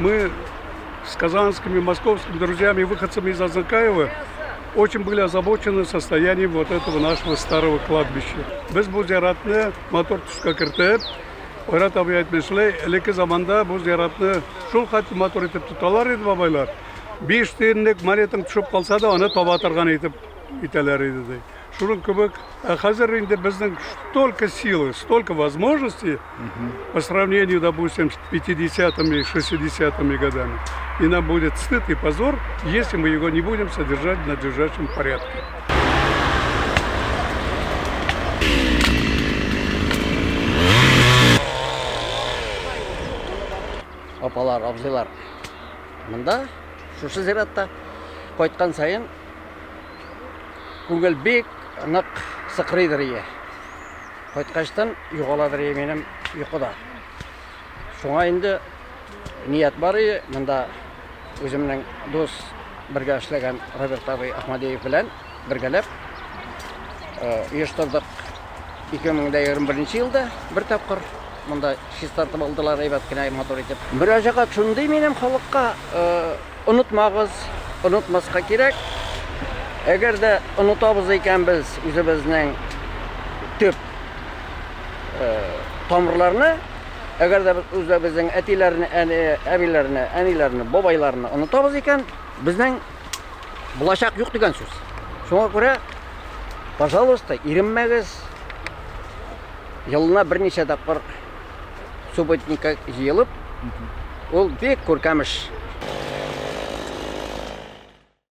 мы с казанскими, московскими друзьями, выходцами из Азанкаева, очень были озабочены состоянием вот этого нашего старого кладбища. Без bu ziyaratni motor tushga kiritib, Oyrat abi aytmishlar, elki zamanda bu ziyaratni shul xat motor etib tutalar edi babaylar. 5 tiyinlik moneting tushib qolsa da uni tobatirgan etib italar edi deydi. Шурун кебек, хәзер инде безнең столько силы, столько возможностей по сравнению, допустим, с 50-ми, 60-ми годами. И нам будет стыд и позор, если мы его не будем содержать в надлежащем порядке. Апалар, абзыйлар, мында, шушы зиратта кайткан сайын күңел бик нык сыкрыйдыр ие. Кайткачтан югаладыр ие минем йокыда. Шуңа инде ният бар ие, мында өземнең дус бергә эшләгән Роберт абый Ахмадиев белән бергәләп оештырдык 2021 елда бер тапкыр монда чистартып алдылар әйбәт кенә мотор итеп. Мөрәҗәгать шундый минем халыкка онытмагыз, онытмаска кирәк. Әгәр дә онытабыз икән без үзебезнең төп тамырларны, әгәр дә үзебезнең әтиләрне, әбиләрне, әниләрне, бабайларны онытабыз икән, безнең булачак юк дигән сүз. Шуңа күрә, пожалуйста, иренмәгез. Елына берничә тапкыр субботникка җыелып, ул бик күркәмеш